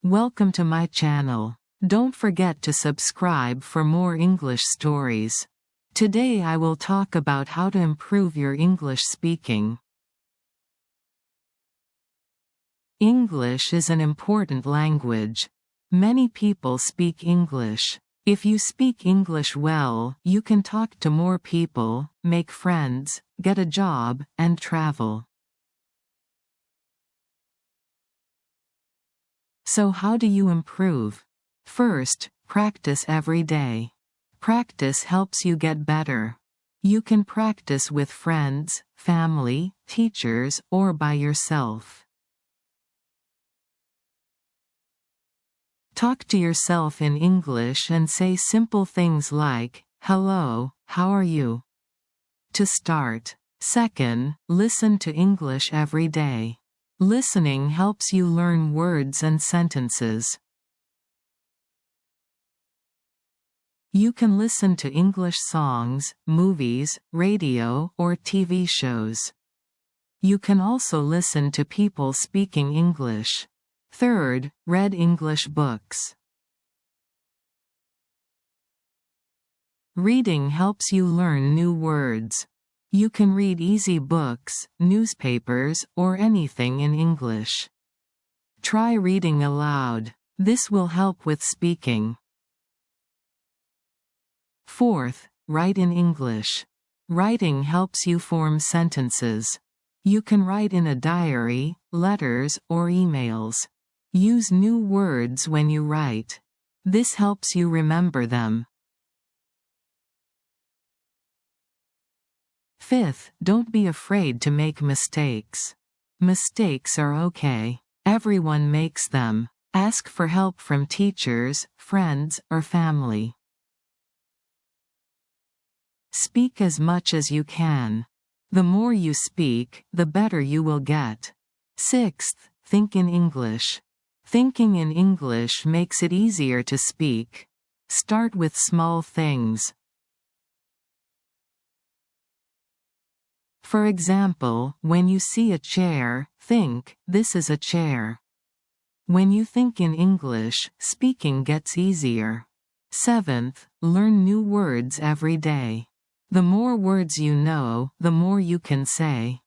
Welcome to my channel. Don't forget to subscribe for more English stories. Today I will talk about how to improve your English speaking. English is an important language. Many people speak English. If you speak English well, you can talk to more people, make friends, get a job, and travel. So how do you improve? First, practice every day. Practice helps you get better. You can practice with friends, family, teachers, or by yourself. Talk to yourself in English and say simple things like, "Hello, how are you?" To start. Second, listen to English every day. Listening helps you learn words and sentences. You can listen to English songs, movies, radio, or TV shows. You can also listen to people speaking English. Third, read English books. Reading helps you learn new words. You can read easy books, newspapers, or anything in English. Try reading aloud. This will help with speaking. Fourth, write in English. Writing helps you form sentences. You can write in a diary, letters, or emails. Use new words when you write. This helps you remember them. Fifth, don't be afraid to make mistakes. Mistakes are okay. Everyone makes them. Ask for help from teachers, friends, or family. Speak as much as you can. The more you speak, the better you will get. Sixth, think in English. Thinking in English makes it easier to speak. Start with small things. For example, when you see a chair, think, "This is a chair." When you think in English, speaking gets easier. Seventh, learn new words every day. The more words you know, the more you can say.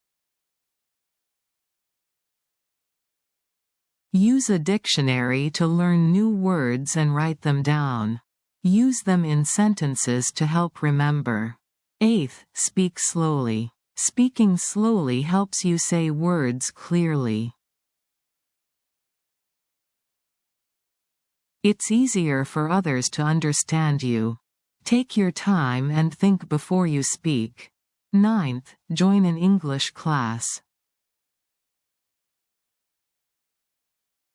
Use a dictionary to learn new words and write them down. Use them in sentences to help remember. Eighth, speak slowly. Speaking slowly helps you say words clearly. It's easier for others to understand you. Take your time and think before you speak. Ninth, join an English class.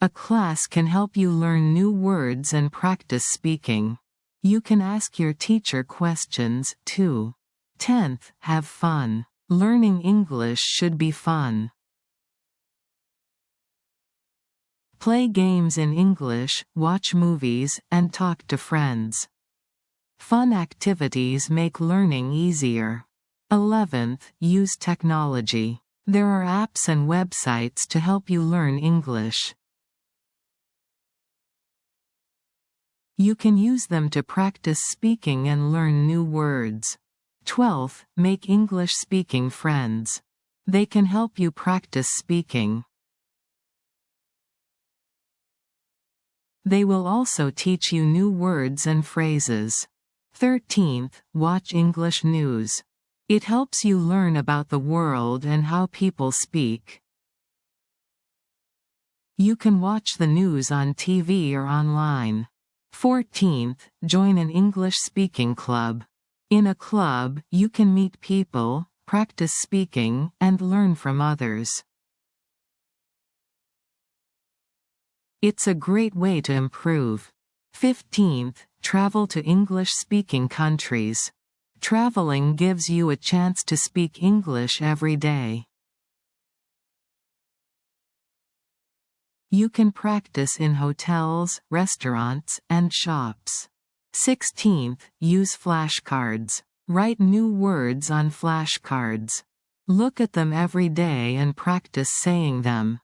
A class can help you learn new words and practice speaking. You can ask your teacher questions, too. 10th, have fun. Learning English should be fun. Play games in English, watch movies, and talk to friends. Fun activities make learning easier. 11th, use technology. There are apps and websites to help you learn English. You can use them to practice speaking and learn new words. 12th, make English speaking friends. They can help you practice speaking. They will also teach you new words and phrases. 13th, watch English news. It helps you learn about the world and how people speak. You can watch the news on TV or online. 14th, join an English speaking club. In a club, you can meet people, practice speaking, and learn from others. It's a great way to improve. 15th, travel to English-speaking countries. Traveling gives you a chance to speak English every day. You can practice in hotels, restaurants, and shops. 16th, use flashcards. Write new words on flashcards. Look at them every day and practice saying them.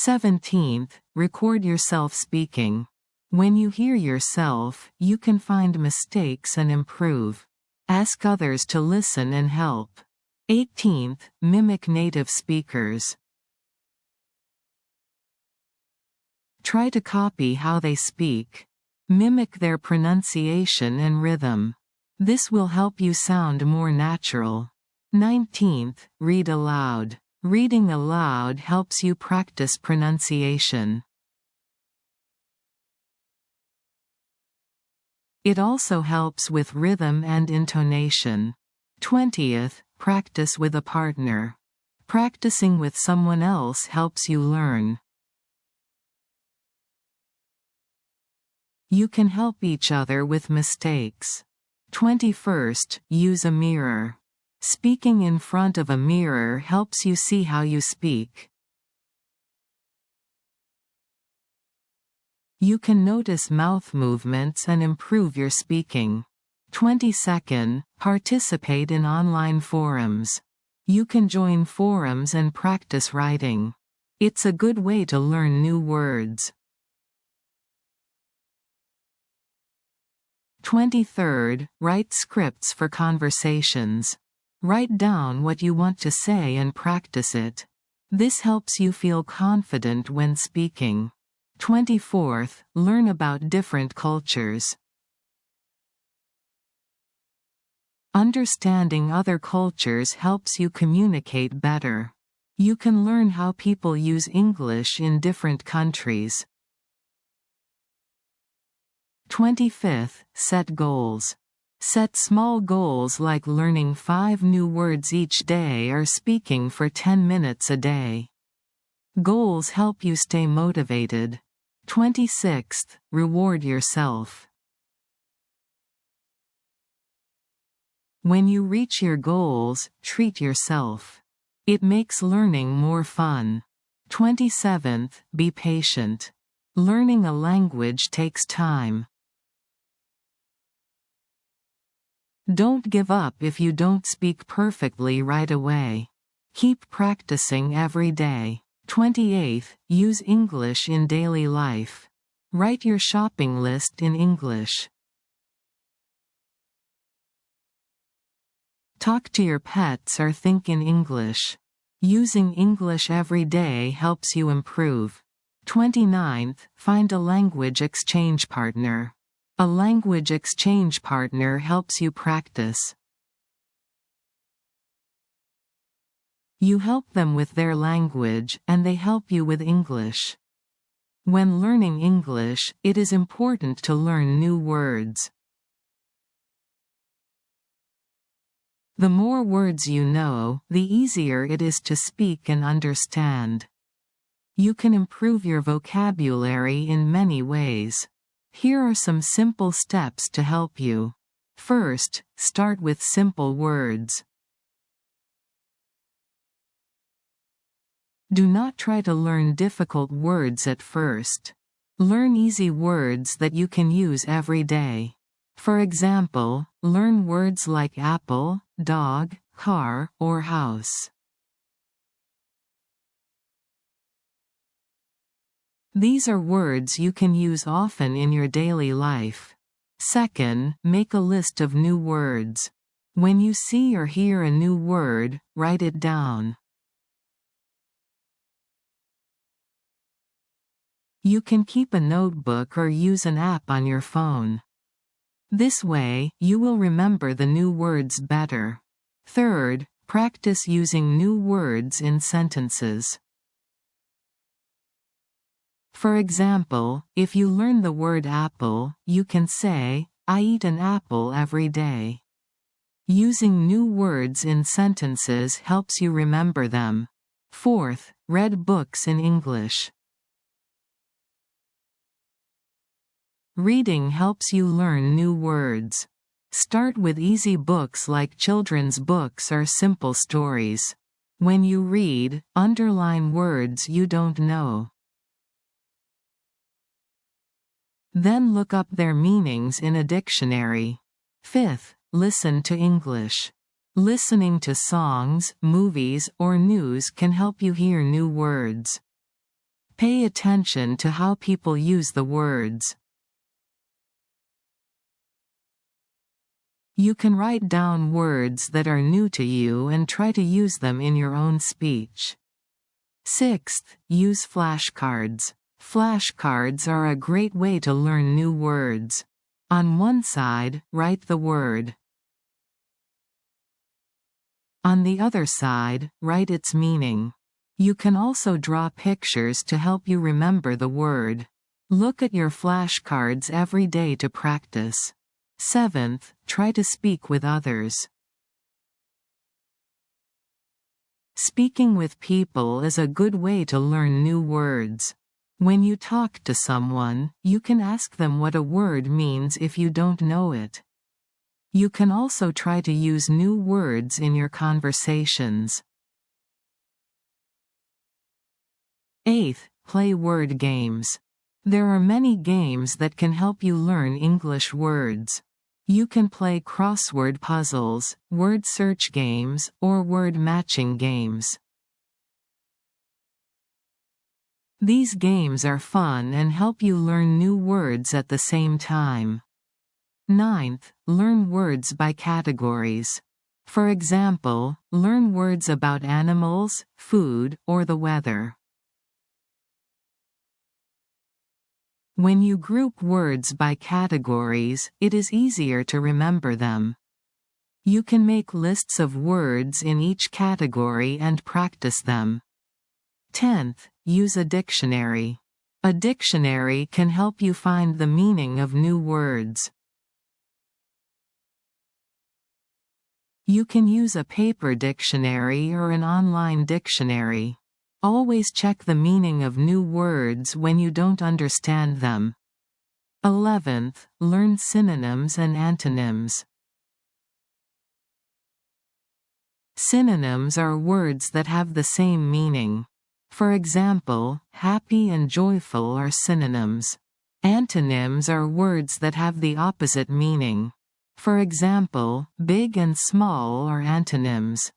17th, record yourself speaking. When you hear yourself, you can find mistakes and improve. Ask others to listen and help. 18th, mimic native speakers. Try to copy how they speak. Mimic their pronunciation and rhythm. This will help you sound more natural. 19th, read aloud. Reading aloud helps you practice pronunciation. It also helps with rhythm and intonation. 20th, practice with a partner. Practicing with someone else helps you learn. You can help each other with mistakes. 21st, use a mirror. Speaking in front of a mirror helps you see how you speak. You can notice mouth movements and improve your speaking. 22nd, participate in online forums. You can join forums and practice writing. It's a good way to learn new words. 23rd, write scripts for conversations. Write down what you want to say and practice it. This helps you feel confident when speaking. 24th, learn about different cultures. Understanding other cultures helps you communicate better. You can learn how people use English in different countries. 25th, set goals. Set small goals like learning 5 new words each day or speaking for 10 minutes a day. Goals help you stay motivated. 26th, reward yourself. When you reach your goals, treat yourself. It makes learning more fun. 27th, be patient. Learning a language takes time. Don't give up if you don't speak perfectly right away. Keep practicing every day. 28th, use English in daily life. Write your shopping list in English. Talk to your pets or think in English. Using English every day helps you improve. 29th, find a language exchange partner. A language exchange partner helps you practice. You help them with their language, and they help you with English. When learning English, it is important to learn new words. The more words you know, the easier it is to speak and understand. You can improve your vocabulary in many ways. Here are some simple steps to help you. First, start with simple words. Do not try to learn difficult words at first. Learn easy words that you can use every day. For example, learn words like apple, dog, car, or house. These are words you can use often in your daily life. Second, make a list of new words. When you see or hear a new word, write it down. You can keep a notebook or use an app on your phone. This way, you will remember the new words better. Third, practice using new words in sentences. For example, if you learn the word apple, you can say, I eat an apple every day. Using new words in sentences helps you remember them. Fourth, read books in English. Reading helps you learn new words. Start with easy books like children's books or simple stories. When you read, underline words you don't know. Then look up their meanings in a dictionary. Fifth, listen to English. Listening to songs, movies, or news can help you hear new words. Pay attention to how people use the words. You can write down words that are new to you and try to use them in your own speech. 6th, use flashcards. Flashcards are a great way to learn new words. On one side, write the word. On the other side, write its meaning. You can also draw pictures to help you remember the word. Look at your flashcards every day to practice. 7th, try to speak with others. Speaking with people is a good way to learn new words. When you talk to someone, you can ask them what a word means if you don't know it. You can also try to use new words in your conversations. 8th, play word games. There are many games that can help you learn English words. You can play crossword puzzles, word search games, or word matching games. These games are fun and help you learn new words at the same time. 9th, learn words by categories. For example, learn words about animals, food, or the weather. When you group words by categories, it is easier to remember them. You can make lists of words in each category and practice them. 10th, use a dictionary. A dictionary can help you find the meaning of new words. You can use a paper dictionary or an online dictionary. Always check the meaning of new words when you don't understand them. 11th, learn synonyms and antonyms. Synonyms are words that have the same meaning. For example, happy and joyful are synonyms. Antonyms are words that have the opposite meaning. For example, big and small are antonyms.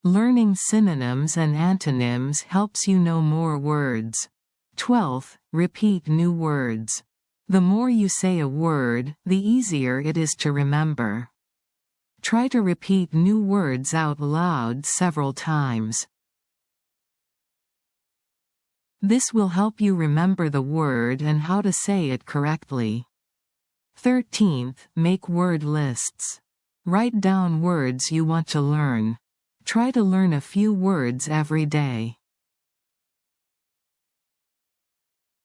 Learning synonyms and antonyms helps you know more words. 12th, repeat new words. The more you say a word, the easier it is to remember. Try to repeat new words out loud several times. This will help you remember the word and how to say it correctly. 13th, make word lists. Write down words you want to learn. Try to learn a few words every day.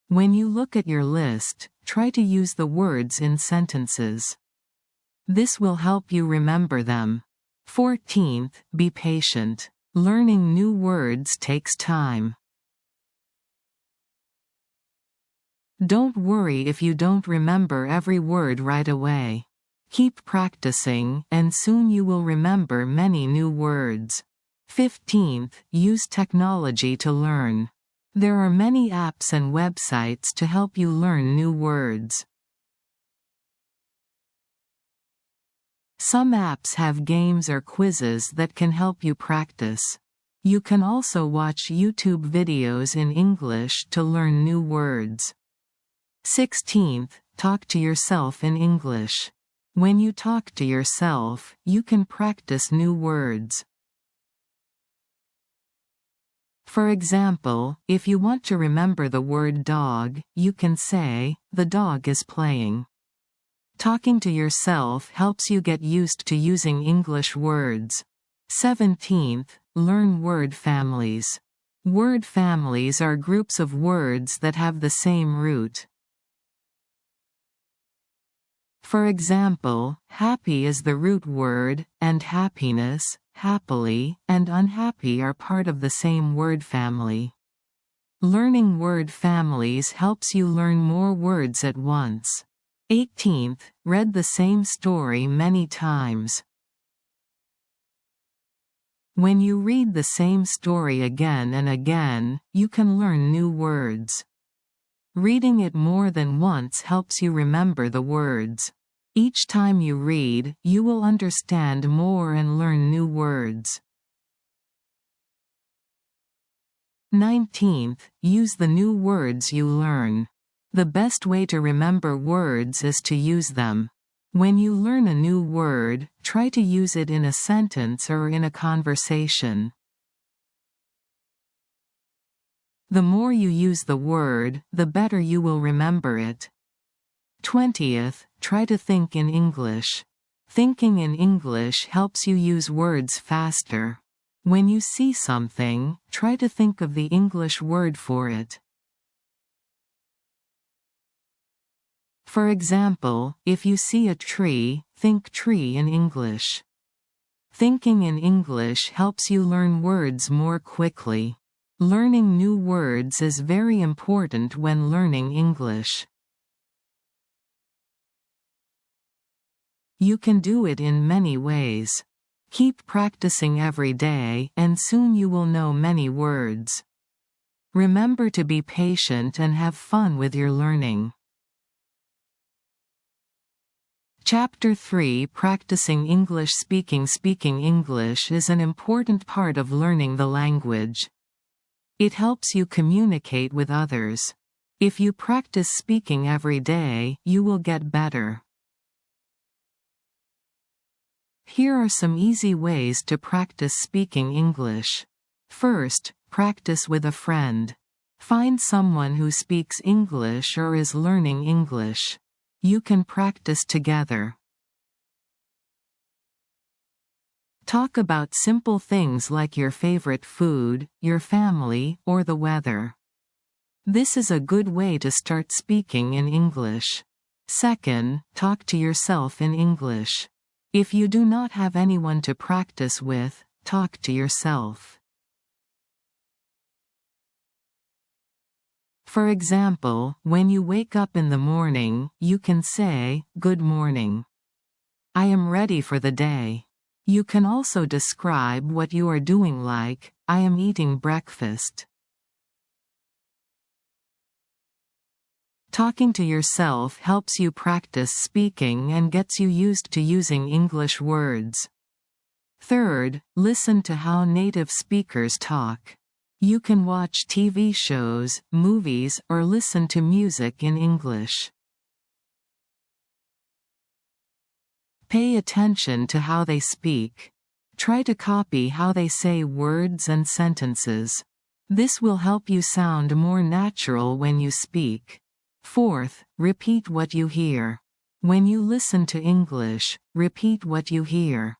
When you look at your list, try to use the words in sentences. This will help you remember them. 14th, be patient. Learning new words takes time. Don't worry if you don't remember every word right away. Keep practicing, and soon you will remember many new words. 15th, use technology to learn. There are many apps and websites to help you learn new words. Some apps have games or quizzes that can help you practice. You can also watch YouTube videos in English to learn new words. 16th, talk to yourself in English. When you talk to yourself, you can practice new words. For example, if you want to remember the word dog, you can say, "The dog is playing." Talking to yourself helps you get used to using English words. 17th, learn word families. Word families are groups of words that have the same root. For example, happy is the root word, and happiness, happily, and unhappy are part of the same word family. Learning word families helps you learn more words at once. 18th, read the same story many times. When you read the same story again and again, you can learn new words. Reading it more than once helps you remember the words. Each time you read, you will understand more and learn new words. 19th, use the new words you learn. The best way to remember words is to use them. When you learn a new word, try to use it in a sentence or in a conversation. The more you use the word, the better you will remember it. 20th, try to think in English. Thinking in English helps you use words faster. When you see something, try to think of the English word for it. For example, if you see a tree, think tree in English. Thinking in English helps you learn words more quickly. Learning new words is very important when learning English. You can do it in many ways. Keep practicing every day, and soon you will know many words. Remember to be patient and have fun with your learning. Chapter 3 Practicing English. Speaking English is an important part of learning the language. It helps you communicate with others. If you practice speaking every day, you will get better. Here are some easy ways to practice speaking English. First, practice with a friend. Find someone who speaks English or is learning English. You can practice together. Talk about simple things like your favorite food, your family, or the weather. This is a good way to start speaking in English. Second, talk to yourself in English. If you do not have anyone to practice with, talk to yourself. For example, when you wake up in the morning, you can say, "Good morning. I am ready for the day." You can also describe what you are doing like, "I am eating breakfast." Talking to yourself helps you practice speaking and gets you used to using English words. Third, listen to how native speakers talk. You can watch TV shows, movies, or listen to music in English. Pay attention to how they speak. Try to copy how they say words and sentences. This will help you sound more natural when you speak. Fourth, repeat what you hear. When you listen to English, repeat what you hear.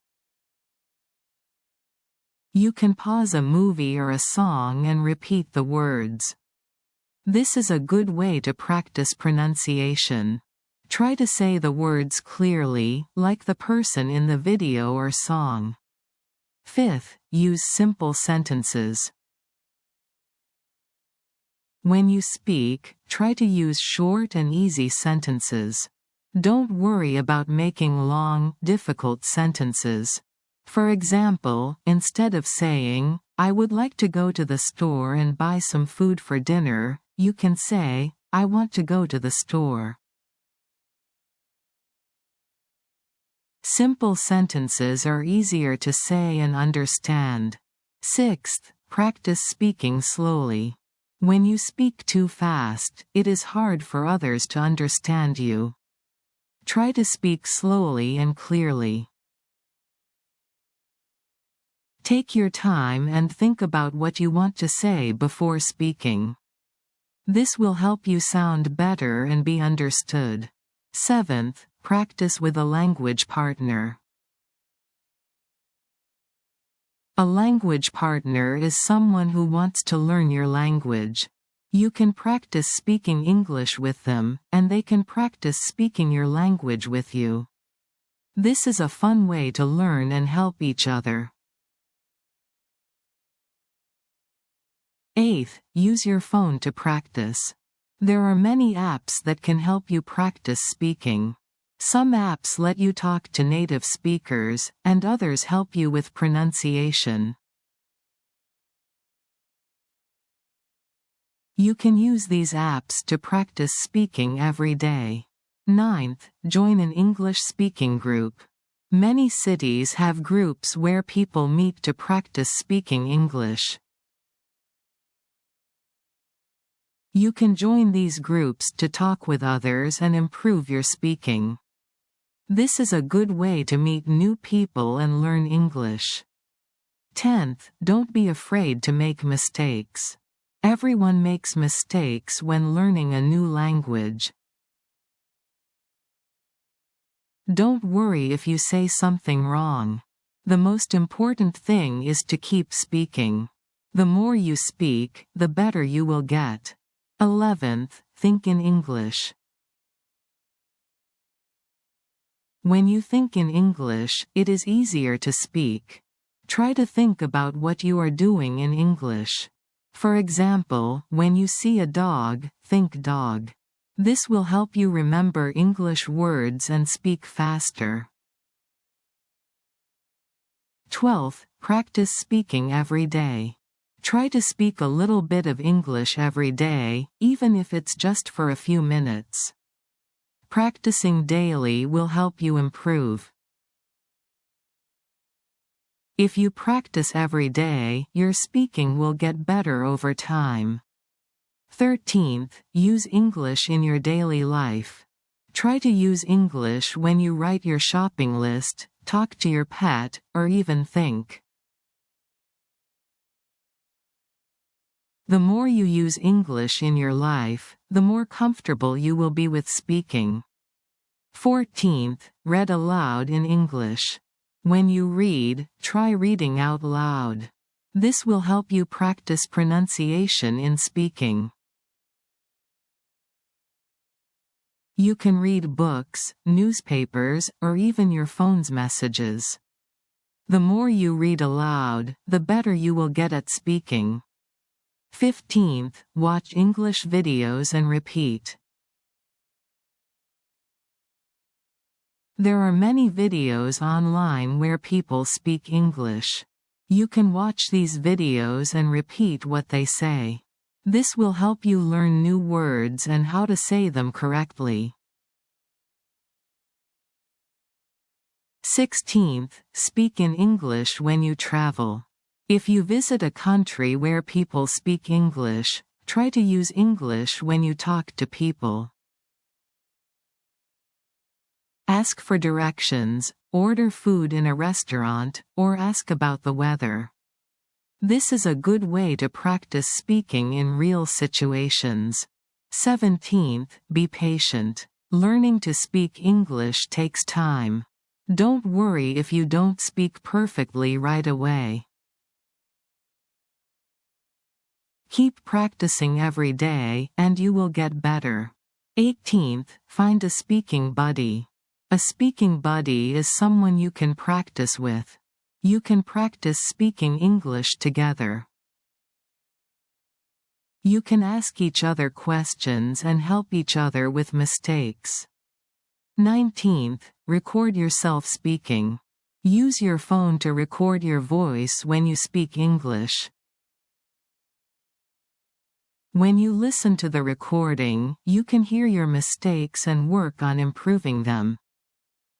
You can pause a movie or a song and repeat the words. This is a good way to practice pronunciation. Try to say the words clearly, like the person in the video or song. Fifth, use simple sentences. When you speak, try to use short and easy sentences. Don't worry about making long, difficult sentences. For example, instead of saying, "I would like to go to the store and buy some food for dinner," you can say, "I want to go to the store." Simple sentences are easier to say and understand. Sixth, practice speaking slowly. When you speak too fast, it is hard for others to understand you. Try to speak slowly and clearly. Take your time and think about what you want to say before speaking. This will help you sound better and be understood. Seventh, practice with a language partner. A language partner is someone who wants to learn your language. You can practice speaking English with them, and they can practice speaking your language with you. This is a fun way to learn and help each other. Eighth, use your phone to practice. There are many apps that can help you practice speaking. Some apps let you talk to native speakers, and others help you with pronunciation. You can use these apps to practice speaking every day. Ninth, join an English speaking group. Many cities have groups where people meet to practice speaking English. You can join these groups to talk with others and improve your speaking. This is a good way to meet new people and learn English. 10th, don't be afraid to make mistakes. Everyone makes mistakes when learning a new language. Don't worry if you say something wrong. The most important thing is to keep speaking. The more you speak, the better you will get. 11th, think in English. When you think in English, it is easier to speak. Try to think about what you are doing in English. For example, when you see a dog, think dog. This will help you remember English words and speak faster. 12th, practice speaking every day. Try to speak a little bit of English every day, even if it's just for a few minutes. Practicing daily will help you improve. If you practice every day, your speaking will get better over time. 13th, use English in your daily life. Try to use English when you write your shopping list, talk to your pet, or even think. The more you use English in your life, the more comfortable you will be with speaking. 14th, read aloud in English. When you read, try reading out loud. This will help you practice pronunciation in speaking. You can read books, newspapers, or even your phone's messages. The more you read aloud, the better you will get at speaking. 15th, watch English videos and repeat. There are many videos online where people speak English. You can watch these videos and repeat what they say. This will help you learn new words and how to say them correctly. 16th, speak in English when you travel. If you visit a country where people speak English, try to use English when you talk to people. Ask for directions, order food in a restaurant, or ask about the weather. This is a good way to practice speaking in real situations. 17th, be patient. Learning to speak English takes time. Don't worry if you don't speak perfectly right away. Keep practicing every day, and you will get better. 18th, find a speaking buddy. A speaking buddy is someone you can practice with. You can practice speaking English together. You can ask each other questions and help each other with mistakes. 19th, record yourself speaking. Use your phone to record your voice when you speak English. When you listen to the recording, you can hear your mistakes and work on improving them.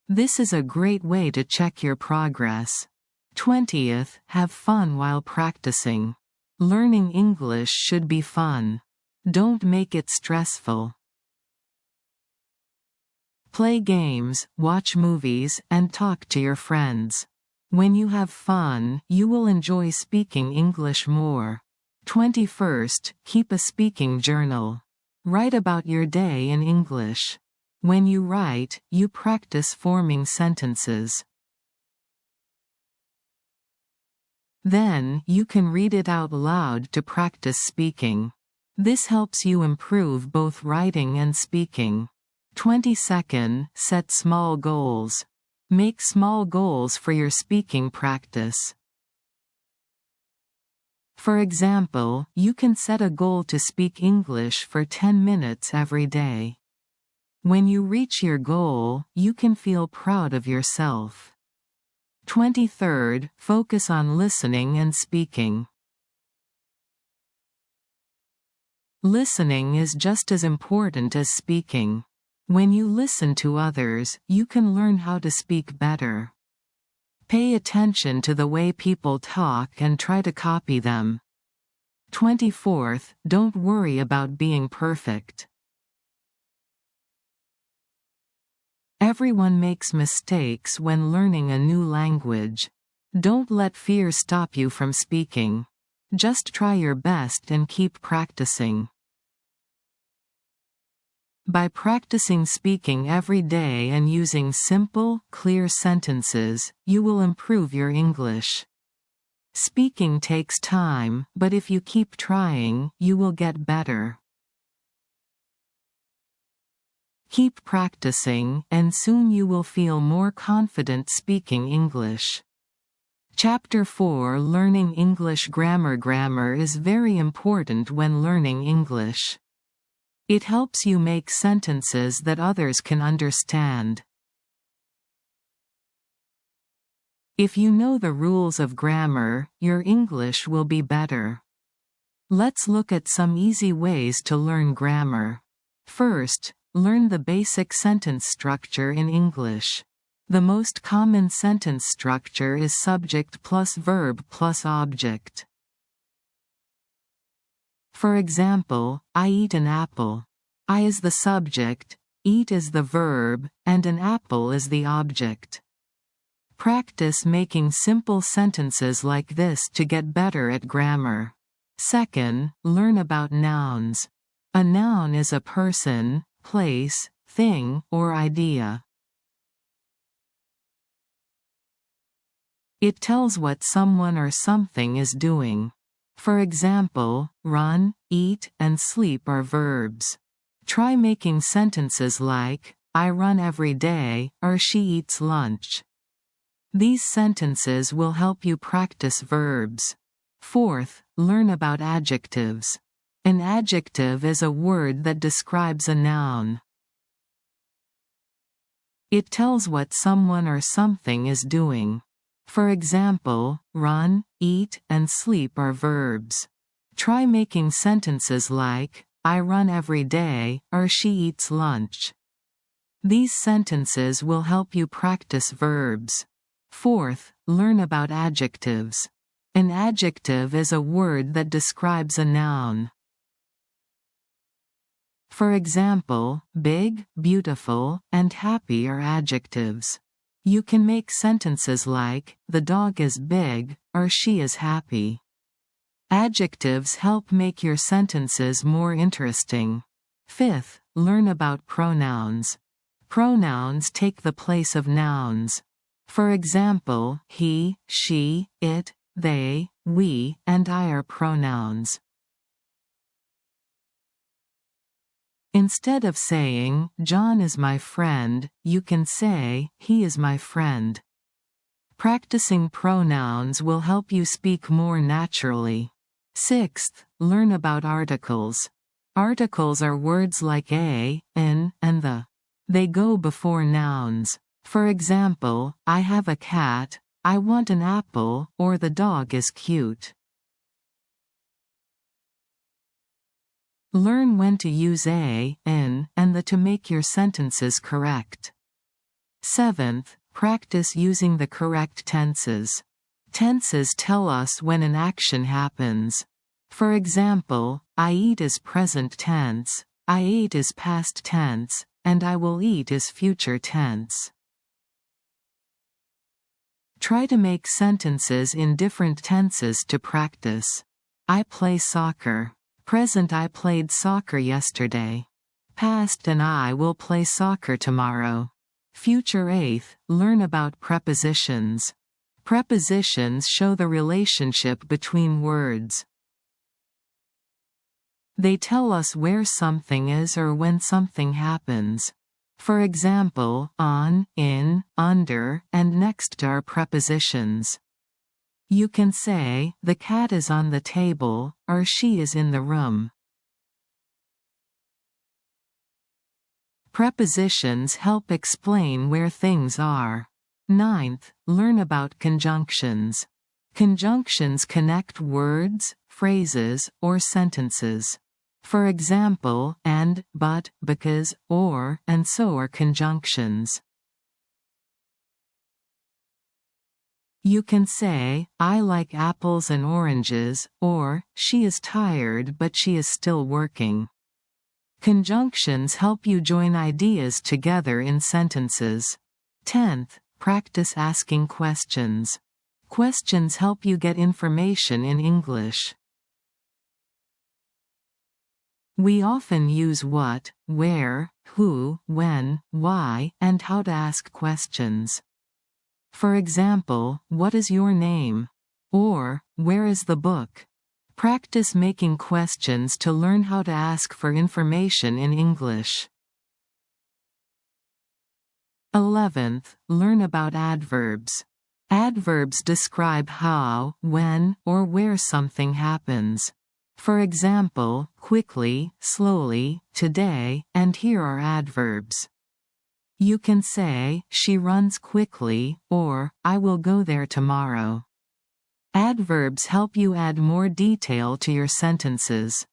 This is a great way to check your progress. 20th, have fun while practicing. Learning English should be fun. Don't make it stressful. Play games, watch movies, and talk to your friends. When you have fun, you will enjoy speaking English more. 21st, keep a speaking journal. Write about your day in English. When you write, you practice forming sentences. Then, you can read it out loud to practice speaking. This helps you improve both writing and speaking. 22nd, set small goals. Make small goals for your speaking practice. For example, you can set a goal to speak English for 10 minutes every day. When you reach your goal, you can feel proud of yourself. 23rd, focus on listening and speaking. Listening is just as important as speaking. When you listen to others, you can learn how to speak better. Pay attention to the way people talk and try to copy them. 24th, don't worry about being perfect. Everyone makes mistakes when learning a new language. Don't let fear stop you from speaking. Just try your best and keep practicing. By practicing speaking every day and using simple, clear sentences, you will improve your English. Speaking takes time, but if you keep trying, you will get better. Keep practicing, and soon you will feel more confident speaking English. Chapter 4 Learning English Grammar. Grammar is very important when learning English. It helps you make sentences that others can understand. If you know the rules of grammar, your English will be better. Let's look at some easy ways to learn grammar. First, learn the basic sentence structure in English. The most common sentence structure is subject plus verb plus object. For example, I eat an apple. I is the subject, eat is the verb, and an apple is the object. Practice making simple sentences like this to get better at grammar. Second, learn about nouns. A noun is a person, place, thing, or idea. It tells what someone or something is doing. For example, run, eat, and sleep are verbs. Try making sentences like, I run every day, or she eats lunch. These sentences will help you practice verbs. Fourth, learn about adjectives. An adjective is a word that describes a noun. It tells what someone or something is doing. For example, run, eat, and sleep are verbs. Try making sentences like, I run every day, or she eats lunch. These sentences will help you practice verbs. Fourth, learn about adjectives. An adjective is a word that describes a noun. For example, big, beautiful, and happy are adjectives. You can make sentences like, the dog is big, or she is happy. Adjectives help make your sentences more interesting. Fifth, learn about pronouns. Pronouns take the place of nouns. For example, he, she, it, they, we, and I are pronouns. Instead of saying, John is my friend, you can say, he is my friend. Practicing pronouns will help you speak more naturally. Sixth, learn about articles. Articles are words like a, in, and the. They go before nouns. For example, I have a cat, I want an apple, or the dog is cute. Learn when to use a, in, and the to make your sentences correct. Seventh, practice using the correct tenses. Tenses tell us when an action happens. For example, I eat is present tense, I ate is past tense, and I will eat is future tense. Try to make sentences in different tenses to practice. I play soccer. Present, I played soccer yesterday. Past, and I will play soccer tomorrow. Future. Eighth, learn about prepositions. Prepositions show the relationship between words. They tell us where something is or when something happens. For example, on, in, under, and next are prepositions. You can say, the cat is on the table, or she is in the room. Prepositions help explain where things are. Ninth, learn about conjunctions. Conjunctions connect words, phrases, or sentences. For example, and, but, because, or, and so are conjunctions. You can say, I like apples and oranges, or, she is tired but she is still working. Conjunctions help you join ideas together in sentences. 10th, practice asking questions. Questions help you get information in English. We often use what, where, who, when, why, and how to ask questions. For example, what is your name? Or, where is the book? Practice making questions to learn how to ask for information in English. 11th, learn about adverbs. Adverbs describe how, when, or where something happens. For example, quickly, slowly, today, and here are adverbs. You can say, she runs quickly, or, I will go there tomorrow. Adverbs help you add more detail to your sentences.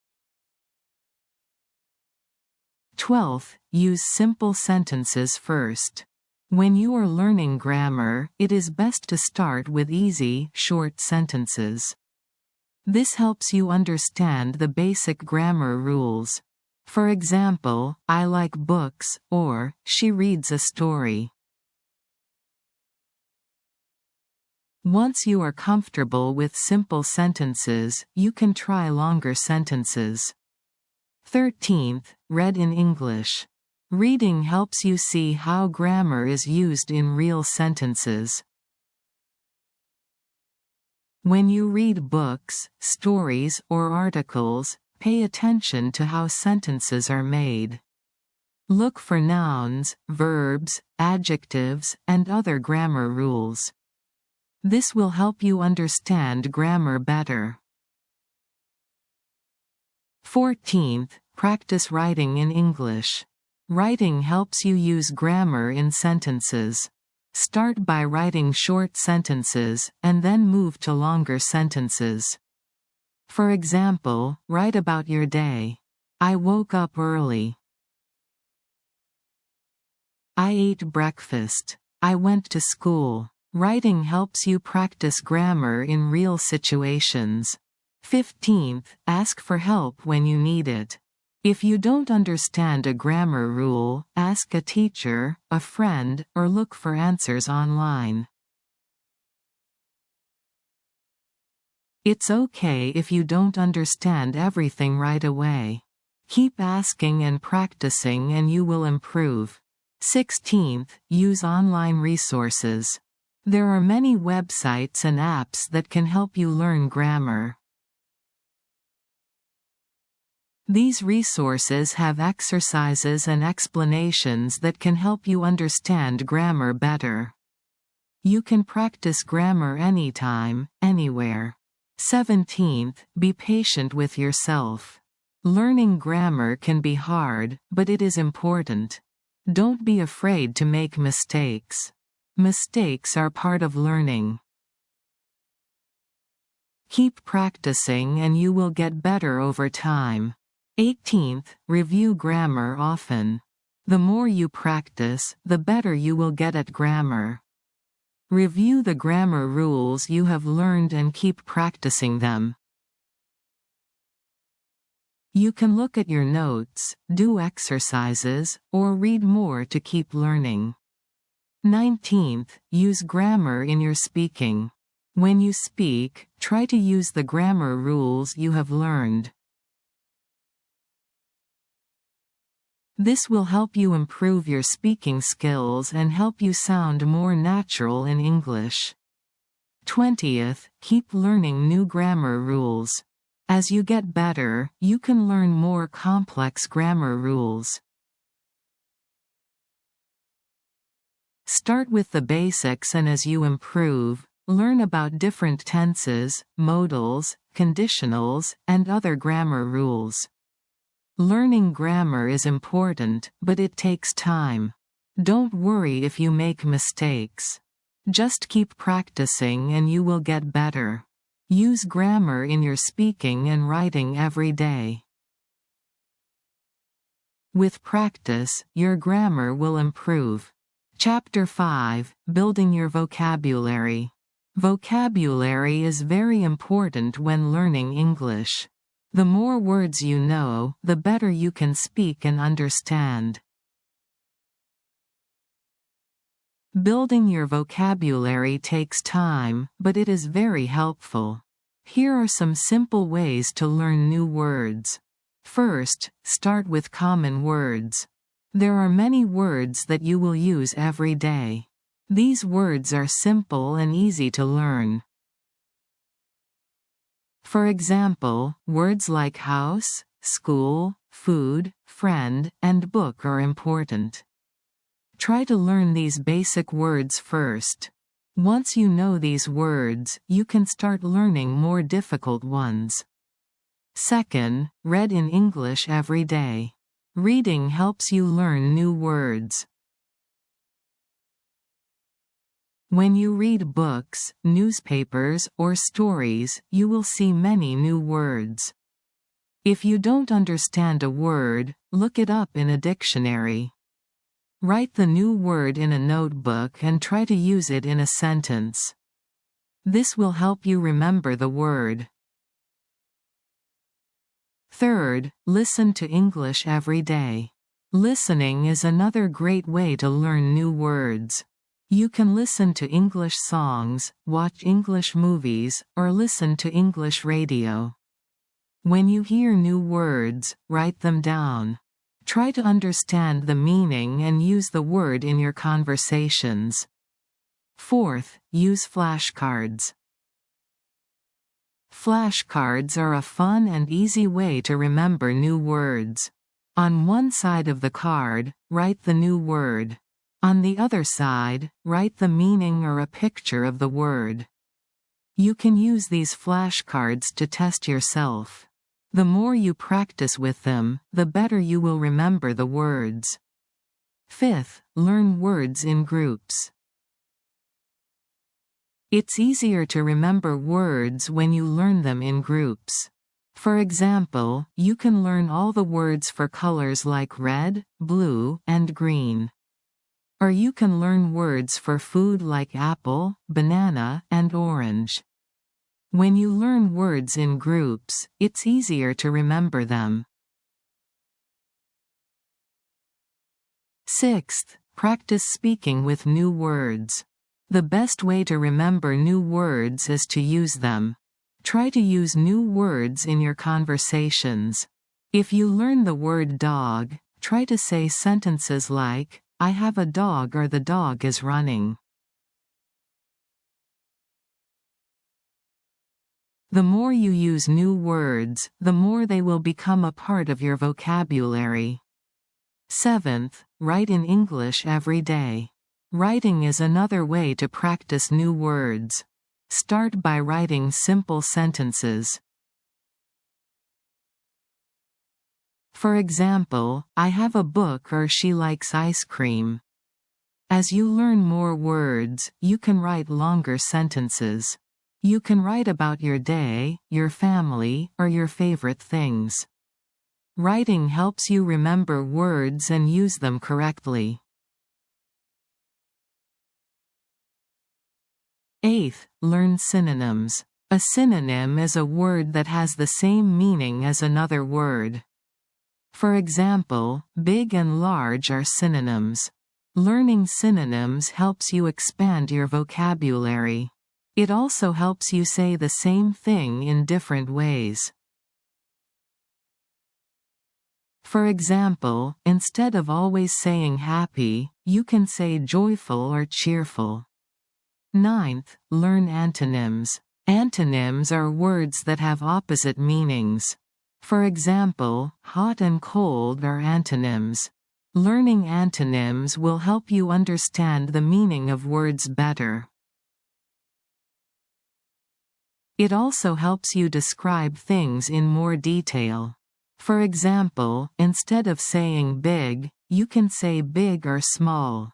12th, use simple sentences first. When you are learning grammar, it is best to start with easy, short sentences. This helps you understand the basic grammar rules. For example, I like books, or, she reads a story. Once you are comfortable with simple sentences, you can try longer sentences. 13th, read in English. Reading helps you see how grammar is used in real sentences. When you read books, stories, or articles, pay attention to how sentences are made. Look for nouns, verbs, adjectives, and other grammar rules. This will help you understand grammar better. 14th, practice writing in English. Writing helps you use grammar in sentences. Start by writing short sentences, and then move to longer sentences. For example, write about your day. I woke up early. I ate breakfast. I went to school. Writing helps you practice grammar in real situations. 15th, ask for help when you need it. If you don't understand a grammar rule, ask a teacher, a friend, or look for answers online. It's okay if you don't understand everything right away. Keep asking and practicing and you will improve. 16th, use online resources. There are many websites and apps that can help you learn grammar. These resources have exercises and explanations that can help you understand grammar better. You can practice grammar anytime, anywhere. 17th, be patient with yourself. Learning grammar can be hard, but it is important. Don't be afraid to make mistakes. Mistakes are part of learning. Keep practicing and you will get better over time. 18th, review grammar often. The more you practice, the better you will get at grammar. Review the grammar rules you have learned and keep practicing them. You can look at your notes, do exercises, or read more to keep learning. 19th, use grammar in your speaking. When you speak, try to use the grammar rules you have learned. This will help you improve your speaking skills and help you sound more natural in English. 20th, keep learning new grammar rules. As you get better, you can learn more complex grammar rules. Start with the basics and as you improve, learn about different tenses, modals, conditionals, and other grammar rules. Learning grammar is important, but it takes time. Don't worry if you make mistakes. Just keep practicing and you will get better. Use grammar in your speaking and writing every day. With practice, your grammar will improve. Chapter 5, Building Your Vocabulary. Vocabulary is very important when learning English. The more words you know, the better you can speak and understand. Building your vocabulary takes time, but it is very helpful. Here are some simple ways to learn new words. First, start with common words. There are many words that you will use every day. These words are simple and easy to learn. For example, words like house, school, food, friend, and book are important. Try to learn these basic words first. Once you know these words, you can start learning more difficult ones. Second, read in English every day. Reading helps you learn new words. When you read books, newspapers, or stories, you will see many new words. If you don't understand a word, look it up in a dictionary. Write the new word in a notebook and try to use it in a sentence. This will help you remember the word. Third, listen to English every day. Listening is another great way to learn new words. You can listen to English songs, watch English movies, or listen to English radio. When you hear new words, write them down. Try to understand the meaning and use the word in your conversations. Fourth, use flashcards. Flashcards are a fun and easy way to remember new words. On one side of the card, write the new word. On the other side, write the meaning or a picture of the word. You can use these flashcards to test yourself. The more you practice with them, the better you will remember the words. Fifth, learn words in groups. It's easier to remember words when you learn them in groups. For example, you can learn all the words for colors like red, blue, and green. Or you can learn words for food like apple, banana, and orange. When you learn words in groups, it's easier to remember them. Sixth, practice speaking with new words. The best way to remember new words is to use them. Try to use new words in your conversations. If you learn the word dog, try to say sentences like, I have a dog or the dog is running. The more you use new words, the more they will become a part of your vocabulary. Seventh, write in English every day. Writing is another way to practice new words. Start by writing simple sentences. For example, I have a book or she likes ice cream. As you learn more words, you can write longer sentences. You can write about your day, your family, or your favorite things. Writing helps you remember words and use them correctly. Eighth, learn synonyms. A synonym is a word that has the same meaning as another word. For example, big and large are synonyms. Learning synonyms helps you expand your vocabulary. It also helps you say the same thing in different ways. For example, instead of always saying happy, you can say joyful or cheerful. Ninth, learn antonyms. Antonyms are words that have opposite meanings. For example, hot and cold are antonyms. Learning antonyms will help you understand the meaning of words better. It also helps you describe things in more detail. For example, instead of saying big, you can say big or small.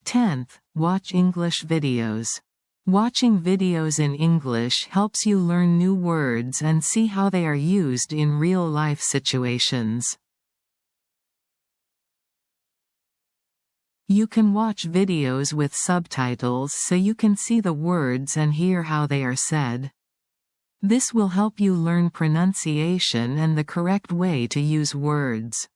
10th, watch English videos. Watching videos in English helps you learn new words and see how they are used in real-life situations. You can watch videos with subtitles so you can see the words and hear how they are said. This will help you learn pronunciation and the correct way to use words.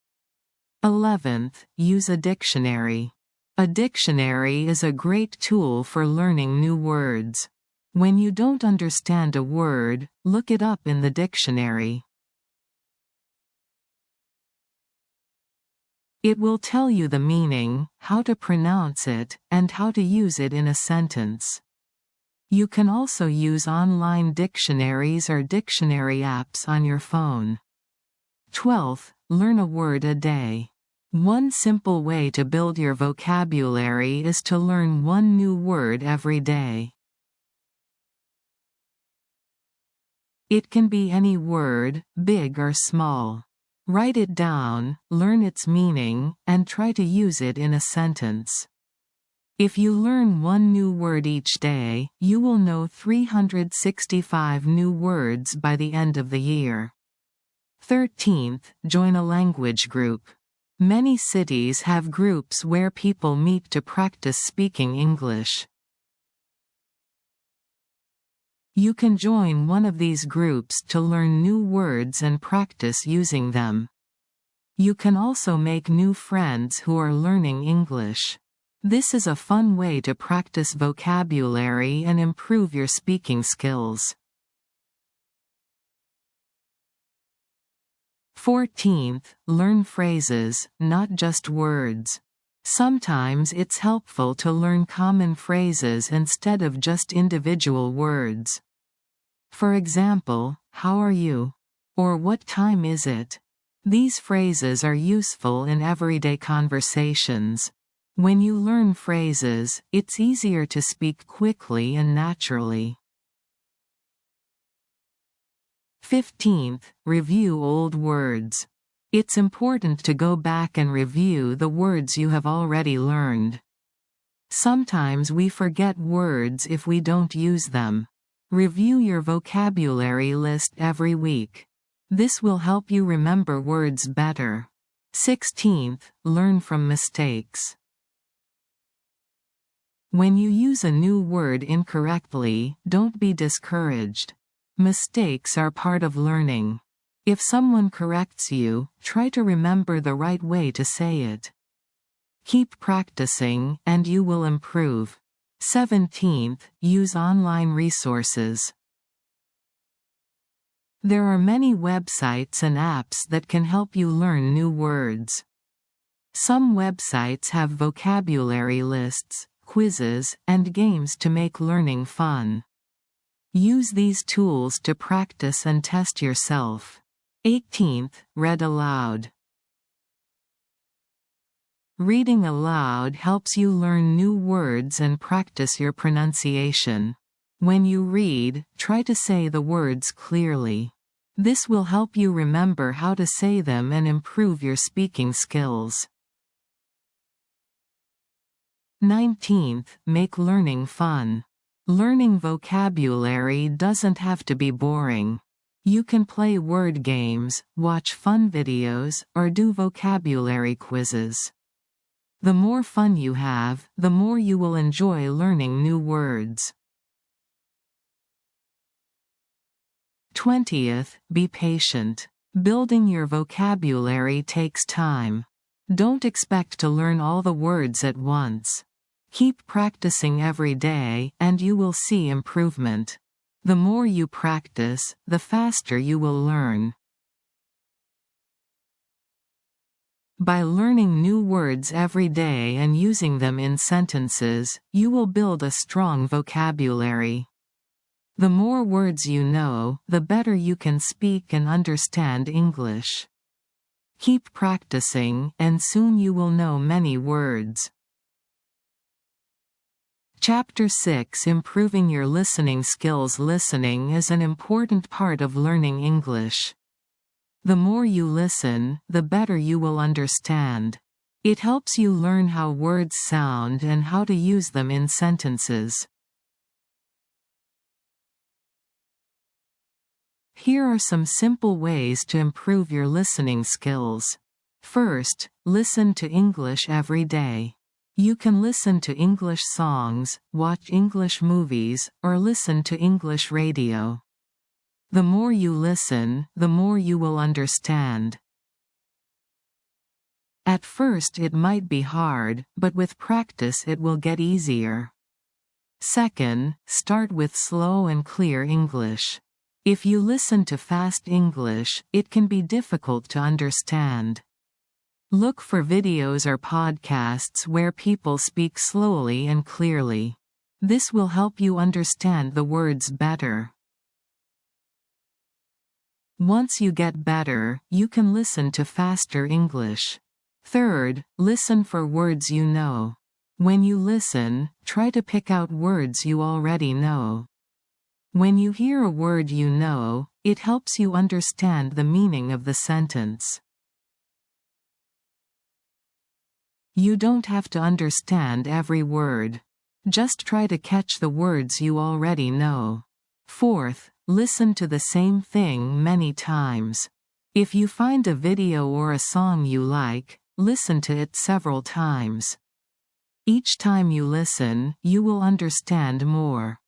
11th, use a dictionary. A dictionary is a great tool for learning new words. When you don't understand a word, look it up in the dictionary. It will tell you the meaning, how to pronounce it, and how to use it in a sentence. You can also use online dictionaries or dictionary apps on your phone. 12th, learn a word a day. One simple way to build your vocabulary is to learn one new word every day. It can be any word, big or small. Write it down, learn its meaning, and try to use it in a sentence. If you learn one new word each day, you will know 365 new words by the end of the year. 13th, join a language group. Many cities have groups where people meet to practice speaking English. You can join one of these groups to learn new words and practice using them. You can also make new friends who are learning English. This is a fun way to practice vocabulary and improve your speaking skills. 14th, learn phrases, not just words. Sometimes it's helpful to learn common phrases instead of just individual words. For example, how are you? Or what time is it? These phrases are useful in everyday conversations. When you learn phrases, it's easier to speak quickly and naturally. 15th, review old words. It's important to go back and review the words you have already learned. Sometimes we forget words if we don't use them. Review your vocabulary list every week. This will help you remember words better. 16th, learn from mistakes. When you use a new word incorrectly, don't be discouraged. Mistakes are part of learning. If someone corrects you, try to remember the right way to say it. Keep practicing, and you will improve. 17th, use online resources. There are many websites and apps that can help you learn new words. Some websites have vocabulary lists, quizzes, and games to make learning fun. Use these tools to practice and test yourself. 18th, read aloud. Reading aloud helps you learn new words and practice your pronunciation. When you read, try to say the words clearly. This will help you remember how to say them and improve your speaking skills. 19th, make learning fun. Learning vocabulary doesn't have to be boring. You can play word games, watch fun videos, or do vocabulary quizzes. The more fun you have, the more you will enjoy learning new words. 20th, be patient. Building your vocabulary takes time. Don't expect to learn all the words at once. Keep practicing every day, and you will see improvement. The more you practice, the faster you will learn. By learning new words every day and using them in sentences, you will build a strong vocabulary. The more words you know, the better you can speak and understand English. Keep practicing, and soon you will know many words. Chapter 6, Improving Your Listening Skills. Listening is an important part of learning English. The more you listen, the better you will understand. It helps you learn how words sound and how to use them in sentences. Here are some simple ways to improve your listening skills. First, listen to English every day. You can listen to English songs, watch English movies, or listen to English radio. The more you listen, the more you will understand. At first it might be hard, but with practice it will get easier. Second, start with slow and clear English. If you listen to fast English, it can be difficult to understand. Look for videos or podcasts where people speak slowly and clearly. This will help you understand the words better. Once you get better, you can listen to faster English. Third, listen for words you know. When you listen, try to pick out words you already know. When you hear a word you know, it helps you understand the meaning of the sentence. You don't have to understand every word. Just try to catch the words you already know. Fourth, listen to the same thing many times. If you find a video or a song you like, listen to it several times. Each time you listen, you will understand more.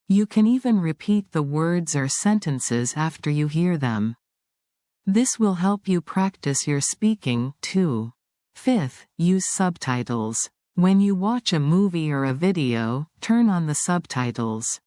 You can even repeat the words or sentences after you hear them. This will help you practice your speaking, too. Fifth, use subtitles. When you watch a movie or a video, turn on the subtitles.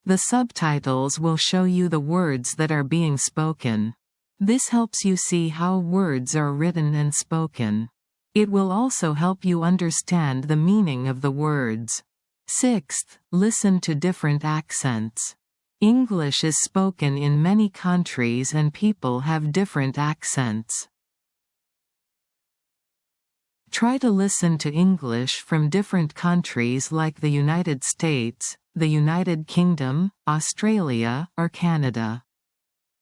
The subtitles will show you the words that are being spoken. This helps you see how words are written and spoken. It will also help you understand the meaning of the words. Sixth, listen to different accents. English is spoken in many countries and people have different accents. Try to listen to English from different countries like the United States, the United Kingdom, Australia, or Canada.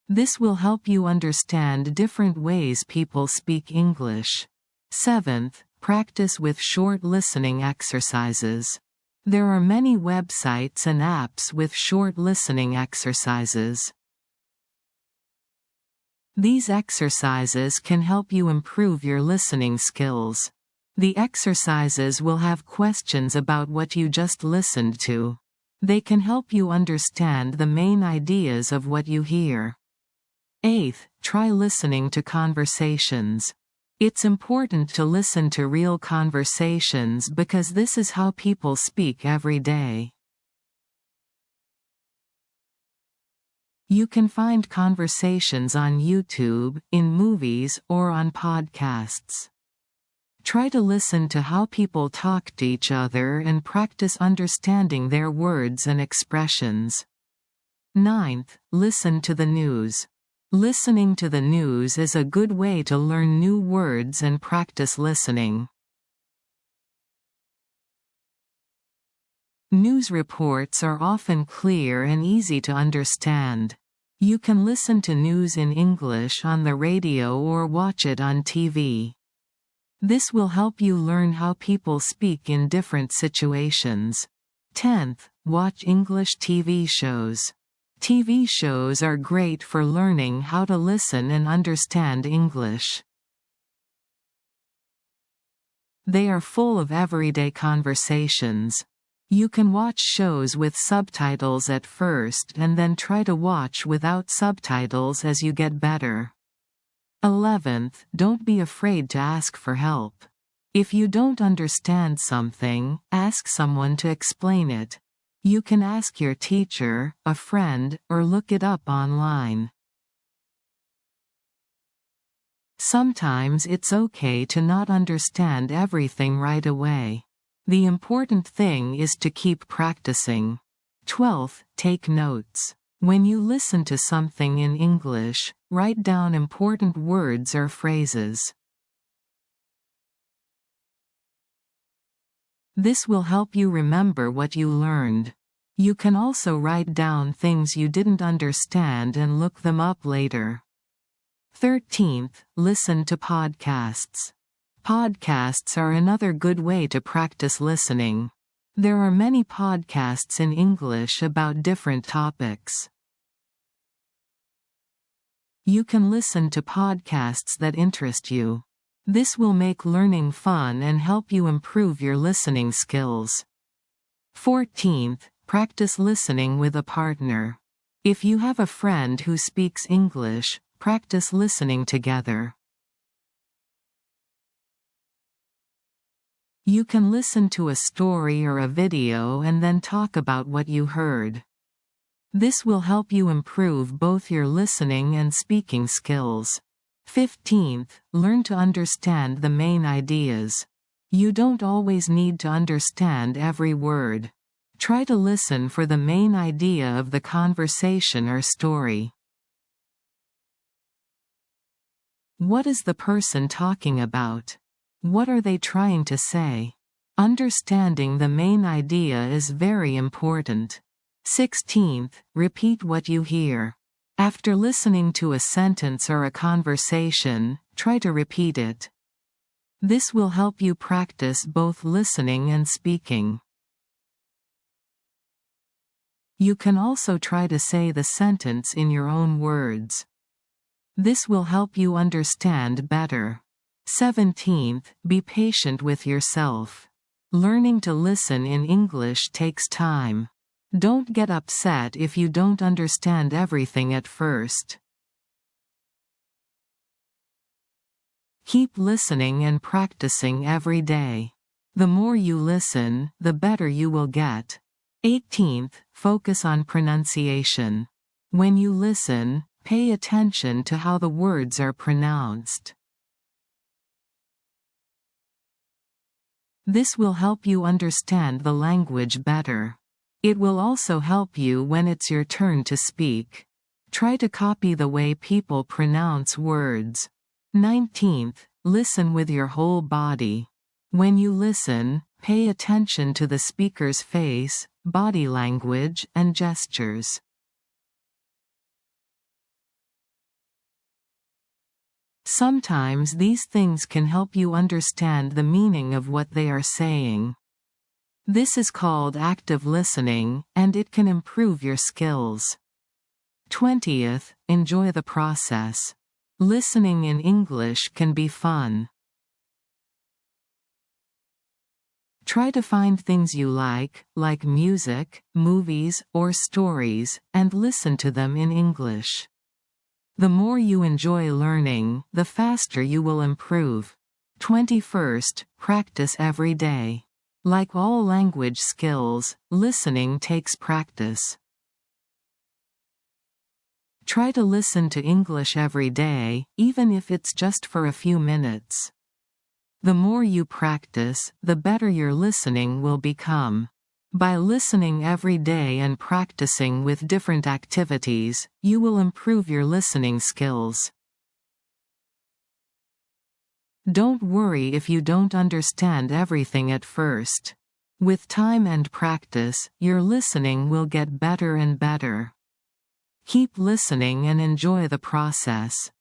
This will help you understand different ways people speak English. Seventh, practice with short listening exercises. There are many websites and apps with short listening exercises. These exercises can help you improve your listening skills. The exercises will have questions about what you just listened to. They can help you understand the main ideas of what you hear. Eighth, try listening to conversations. It's important to listen to real conversations because this is how people speak every day. You can find conversations on YouTube, in movies, or on podcasts. Try to listen to how people talk to each other and practice understanding their words and expressions. Ninth, listen to the news. Listening to the news is a good way to learn new words and practice listening. News reports are often clear and easy to understand. You can listen to news in English on the radio or watch it on TV. This will help you learn how people speak in different situations. 10th, watch English TV shows. TV shows are great for learning how to listen and understand English. They are full of everyday conversations. You can watch shows with subtitles at first and then try to watch without subtitles as you get better. 11th, don't be afraid to ask for help. If you don't understand something, ask someone to explain it. You can ask your teacher, a friend, or look it up online. Sometimes it's okay to not understand everything right away. The important thing is to keep practicing. 12th, take notes. When you listen to something in English, write down important words or phrases. This will help you remember what you learned. You can also write down things you didn't understand and look them up later. 13th, listen to podcasts. Podcasts are another good way to practice listening. There are many podcasts in English about different topics. You can listen to podcasts that interest you. This will make learning fun and help you improve your listening skills. 14th, practice listening with a partner. If you have a friend who speaks English, practice listening together. You can listen to a story or a video and then talk about what you heard. This will help you improve both your listening and speaking skills. 15th, learn to understand the main ideas. You don't always need to understand every word. Try to listen for the main idea of the conversation or story. What is the person talking about? What are they trying to say? Understanding the main idea is very important. 16th, repeat what you hear. After listening to a sentence or a conversation, try to repeat it. This will help you practice both listening and speaking. You can also try to say the sentence in your own words. This will help you understand better. 17th, be patient with yourself. Learning to listen in English takes time. Don't get upset if you don't understand everything at first. Keep listening and practicing every day. The more you listen, the better you will get. 18th, focus on pronunciation. When you listen, pay attention to how the words are pronounced. This will help you understand the language better. It will also help you when it's your turn to speak. Try to copy the way people pronounce words. 19th, listen with your whole body. When you listen, pay attention to the speaker's face, body language, and gestures. Sometimes these things can help you understand the meaning of what they are saying. This is called active listening, and it can improve your skills. 20th, enjoy the process. Listening in English can be fun. Try to find things you like music, movies, or stories, and listen to them in English. The more you enjoy learning, the faster you will improve. 21st, practice every day. Like all language skills, listening takes practice. Try to listen to English every day, even if it's just for a few minutes. The more you practice, the better your listening will become. By listening every day and practicing with different activities, you will improve your listening skills. Don't worry if you don't understand everything at first. With time and practice, your listening will get better and better. Keep listening and enjoy the process.